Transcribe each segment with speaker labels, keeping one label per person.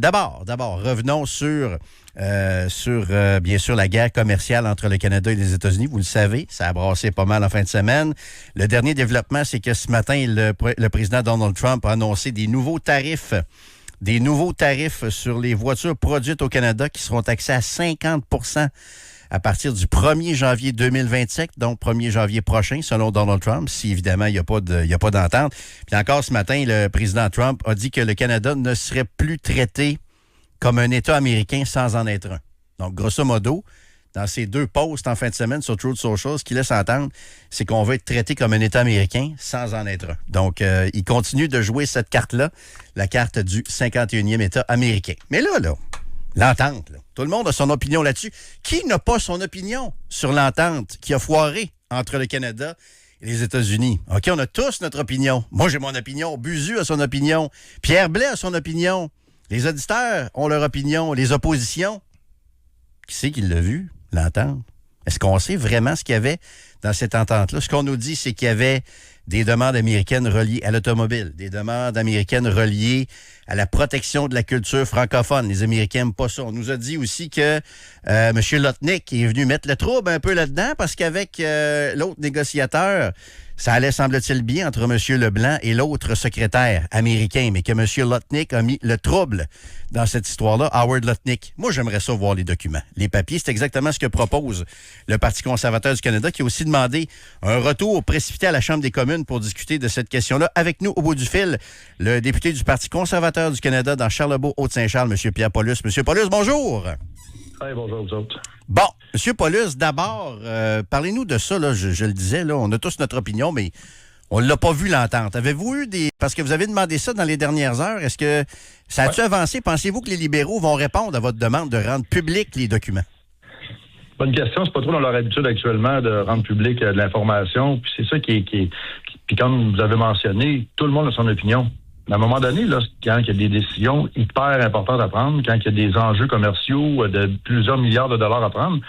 Speaker 1: D'abord, revenons sur bien sûr, la guerre commerciale entre le Canada et les États-Unis. Vous le savez, ça a brassé pas mal en fin de semaine. Le dernier développement, c'est que ce matin, le président Donald Trump a annoncé des nouveaux tarifs sur les voitures produites au Canada qui seront taxés à 50 % à partir du 1er janvier 2027, donc 1er janvier prochain, selon Donald Trump, si évidemment il n'y a pas d'entente. Puis encore ce matin, le président Trump a dit que le Canada ne serait plus traité comme un État américain sans en être un. Donc, grosso modo, dans ces deux posts en fin de semaine sur Truth Social, ce qu'il laisse entendre, c'est qu'on veut être traité comme un État américain sans en être un. Donc, il continue de jouer cette carte-là, la carte du 51e État américain. Mais là, l'entente, là, tout le monde a son opinion là-dessus. Qui n'a pas son opinion sur l'entente qui a foiré entre le Canada et les États-Unis? OK, on a tous notre opinion. Moi, j'ai mon opinion. Buzu a son opinion. Pierre Blais a son opinion. Les auditeurs ont leur opinion. Les oppositions, qui c'est qui l'a vu, l'entente? Est-ce qu'on sait vraiment ce qu'il y avait dans cette entente-là? Ce qu'on nous dit, c'est qu'il y avait des demandes américaines reliées à l'automobile, des demandes américaines reliées à la protection de la culture francophone. Les Américains n'aiment pas ça. On nous a dit aussi que M. Lotnick est venu mettre le trouble un peu là-dedans parce qu'avec l'autre négociateur, ça allait, semble-t-il, bien entre M. Leblanc et l'autre secrétaire américain, mais que M. Lotnick a mis le trouble dans cette histoire-là, Howard Lutnick. Moi, j'aimerais ça voir les documents. Les papiers, c'est exactement ce que propose le Parti conservateur du Canada, qui a aussi demandé un retour précipité à la Chambre des communes pour discuter de cette question-là. Avec nous, au bout du fil, le député du Parti conservateur du Canada dans Charlebourg-Haute-Saint-Charles, M. Pierre Paulus. M. Paulus, bonjour!
Speaker 2: Oui, bonjour vous autres.
Speaker 1: Bon, M. Paulus, d'abord, parlez-nous de ça. Là, je le disais, là, on a tous notre opinion, mais on ne l'a pas vu l'entente. Avez-vous eu des... Parce que vous avez demandé ça dans les dernières heures. Est-ce que ça a-tu avancé? Pensez-vous que les libéraux vont répondre à votre demande de rendre publics les documents?
Speaker 2: Bonne question. C'est pas trop dans leur habitude actuellement de rendre public de l'information. Puis c'est ça qui puis comme vous avez mentionné, tout le monde a son opinion. Mais à un moment donné, là, quand il y a des décisions hyper importantes à prendre, quand il y a des enjeux commerciaux de plusieurs milliards de dollars à prendre,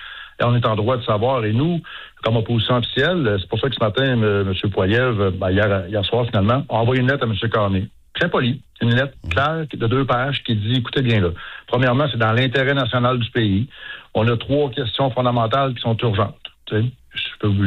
Speaker 2: on est en droit de savoir. Et nous, comme opposition officielle, c'est pour ça que ce matin, M. Poiliev, hier soir finalement, a envoyé une lettre à M. Carney. Très polie. Une lettre claire de 2 pages qui dit, écoutez bien là, premièrement, c'est dans l'intérêt national du pays. On a 3 questions fondamentales qui sont urgentes. Tu sais, je peux vous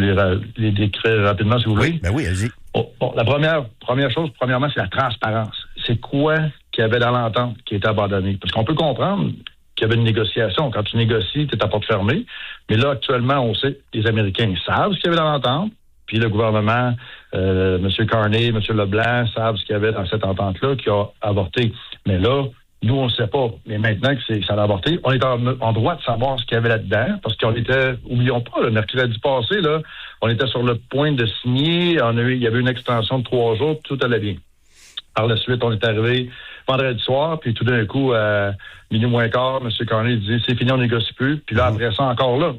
Speaker 2: les décrire rapidement si vous voulez.
Speaker 1: Oui, ben oui, allez-y.
Speaker 2: Bon, la première chose, premièrement, c'est la transparence. C'est quoi qu'il y avait dans l'entente qui était abandonné? Parce qu'on peut comprendre qu'il y avait une négociation. Quand tu négocies, tu es à porte fermée. Mais là, actuellement, on sait que les Américains savent ce qu'il y avait dans l'entente. Puis le gouvernement, M. Carney, M. Leblanc savent ce qu'il y avait dans cette entente-là qui a avorté. Mais là, nous, on ne sait pas. Mais maintenant que ça a avorté, on est en droit de savoir ce qu'il y avait là-dedans, parce qu'on était, oublions pas, le mercredi passé, là, on était sur le point de signer, il y avait une extension de 3 jours, tout allait bien. Par la suite, on est arrivé vendredi soir, puis tout d'un coup, à minuit moins quart, M. Carney dit, c'est fini, on négocie plus. Puis là, après ça, encore là,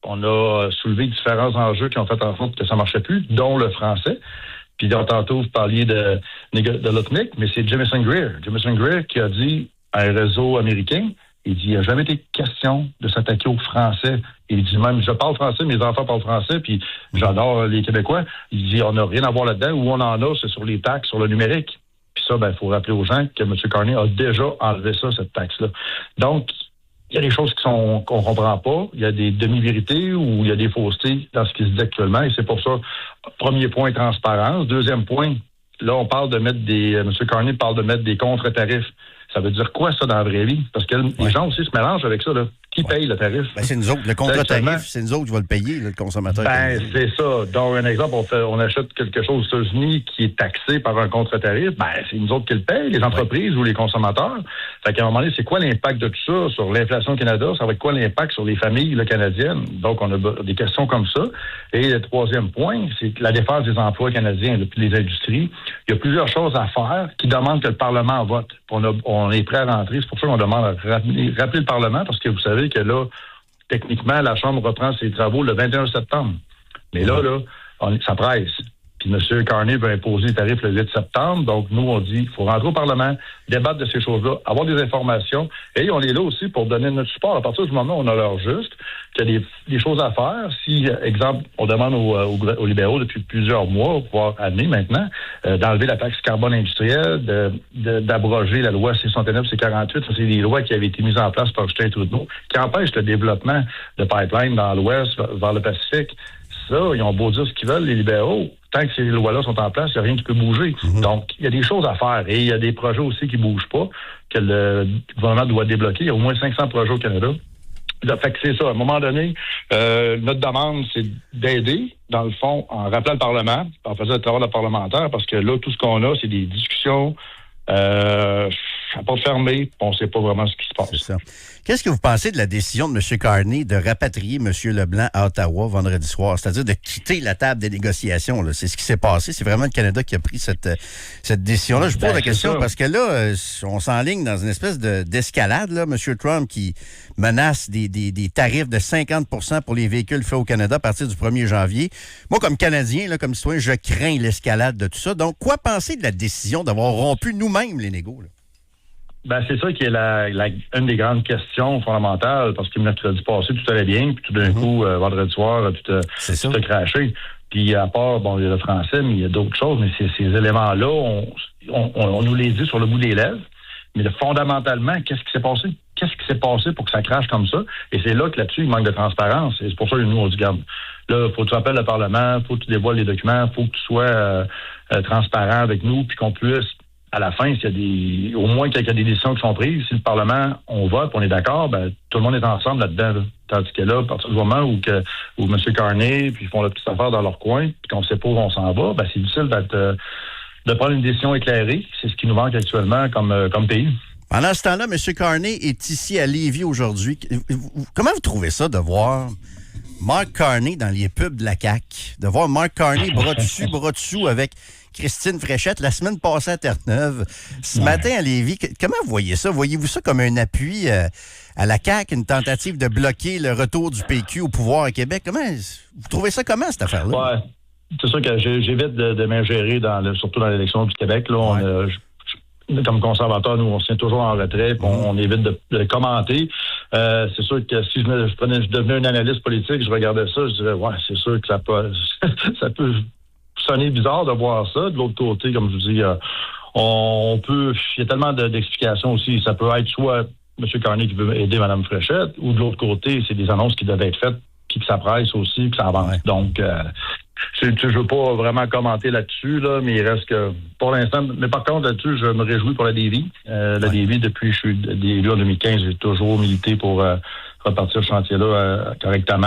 Speaker 2: on a soulevé différents enjeux qui ont fait en sorte que ça ne marchait plus, dont le français. Puis tantôt, vous parliez de Lutnick, mais c'est Jamison Greer. Jamison Greer qui a dit à un réseau américain, il dit, il n'y a jamais été question de s'attaquer aux Français. Il dit même, je parle français, mes enfants parlent français, puis j'adore les Québécois. Il dit, on n'a rien à voir là-dedans. Où on en a, c'est sur les taxes, sur le numérique. Puis ça, il faut rappeler aux gens que M. Carney a déjà enlevé ça, cette taxe-là. Donc, il y a des choses qu'on comprend pas. Il y a des demi-vérités ou il y a des faussetés dans ce qui se dit actuellement. Et c'est pour ça, premier point, transparence. Deuxième point, là, on parle de mettre M. Carney parle de mettre des contre-tarifs. Ça veut dire quoi, ça, dans la vraie vie? Parce que les gens aussi se mélangent avec ça, là. Qui paye le tarif?
Speaker 1: Ben, c'est nous autres. Le contre-tarif, c'est nous autres qui va le payer, le consommateur.
Speaker 2: Ben, c'est ça. Donc, un exemple, on achète quelque chose aux États-Unis qui est taxé par un contre-tarif. Ben, c'est nous autres qui le payent, les entreprises ou les consommateurs. Fait qu'à un moment donné, c'est quoi l'impact de tout ça sur l'inflation au Canada? Ça va être quoi l'impact sur les familles canadiennes? Donc, on a des questions comme ça. Et le troisième point, c'est la défense des emplois canadiens et les industries. Il y a plusieurs choses à faire qui demandent que le Parlement vote. On est prêt à rentrer. C'est pour ça qu'on demande à rappeler le Parlement, parce que vous savez que là, techniquement, la Chambre reprend ses travaux le 21 septembre. Mais là, ça presse. Puis Puis M. Carney veut imposer les tarifs le 8 septembre. Donc, nous, on dit, il faut rentrer au Parlement, débattre de ces choses-là, avoir des informations. Et on est là aussi pour donner notre support. À partir du moment où on a l'heure juste, qu'il y a des choses à faire. Si, exemple, on demande aux libéraux depuis plusieurs mois, voire années maintenant, d'enlever la taxe carbone industrielle, d'abroger la loi C-69, C-48. Ça, c'est des lois qui avaient été mises en place par Justin Trudeau, qui empêchent le développement de pipelines dans l'Ouest vers le Pacifique. Ça, ils ont beau dire ce qu'ils veulent, les libéraux. Tant que ces lois-là sont en place, il n'y a rien qui peut bouger. Donc, il y a des choses à faire. Et il y a des projets aussi qui ne bougent pas, que le gouvernement doit débloquer. Il y a au moins 500 projets au Canada. Fait que c'est ça. À un moment donné, notre demande, c'est d'aider, dans le fond, en rappelant le Parlement, en faisant le travail de parlementaire, parce que là, tout ce qu'on a, c'est des discussions à porte fermée, on ne sait pas vraiment ce qui se passe.
Speaker 1: C'est ça. Qu'est-ce que vous pensez de la décision de M. Carney de rapatrier M. Leblanc à Ottawa vendredi soir, c'est-à-dire de quitter la table des négociations? Là. C'est ce qui s'est passé. C'est vraiment le Canada qui a pris cette décision-là. Je pose la question parce que là, on s'enligne dans une espèce d'escalade. Là. M. Trump qui menace des tarifs de 50 % pour les véhicules faits au Canada à partir du 1er janvier. Moi, comme Canadien, là, comme citoyen, je crains l'escalade de tout ça. Donc, quoi penser de la décision d'avoir rompu nous-mêmes les négos? Là?
Speaker 2: Ben, c'est ça qui est une des grandes questions fondamentales, parce que mercredi passé, tout allait bien, puis tout d'un coup, vendredi soir, tout a craché. Puis à part, bon, il y a le français, mais il y a d'autres choses, mais ces éléments-là, on nous les dit sur le bout des lèvres. Mais fondamentalement, qu'est-ce qui s'est passé? Qu'est-ce qui s'est passé pour que ça crache comme ça? Et c'est là que là-dessus, il manque de transparence. Et c'est pour ça que nous, on dit, garde, là, faut que tu appelles le Parlement, faut que tu dévoiles les documents, faut que tu sois transparent avec nous, puis qu'on puisse, à la fin, s'il y a au moins qu'il y a des décisions qui sont prises, si le Parlement, on vote, on est d'accord, ben tout le monde est ensemble là-dedans. Là. Tandis que là, à partir du moment où M. Carney, puis ils font la petite affaire dans leur coin, puis qu'on ne sait pas où on s'en va, ben c'est difficile de prendre une décision éclairée. C'est ce qui nous manque actuellement comme pays.
Speaker 1: Pendant ce temps-là, M. Carney est ici à Lévis aujourd'hui. Comment vous trouvez ça de voir Mark Carney dans les pubs de la CAQ? De voir Mark Carney bras dessus, bras dessous avec Christine Fréchette la semaine passée à Terre-Neuve, ce matin à Lévis. Comment vous voyez ça? Voyez-vous ça comme un appui à la CAQ, une tentative de bloquer le retour du PQ au pouvoir à Québec? Vous trouvez ça comment, cette affaire-là?
Speaker 2: Ouais. C'est sûr que j'évite de m'ingérer surtout dans l'élection du Québec. Là, comme conservateur, nous, on se tient toujours en retrait, puis on évite de commenter. C'est sûr que si je devenais un analyste politique, je regardais ça, je dirais, ouais, c'est sûr que ça peut sonner bizarre de voir ça. De l'autre côté, comme je vous dis, il y a tellement d'explications aussi. Ça peut être soit M. Carney qui veut aider Mme Fréchette, ou de l'autre côté, c'est des annonces qui doivent être faites, puis que ça presse aussi, puis ça avance. Ouais. Donc, je ne veux pas vraiment commenter là-dessus, là, mais il reste que, pour l'instant, mais par contre, là-dessus, je me réjouis pour la Lévis. La Lévis, depuis que je suis élu en 2015, j'ai toujours milité pour repartir ce chantier-là correctement.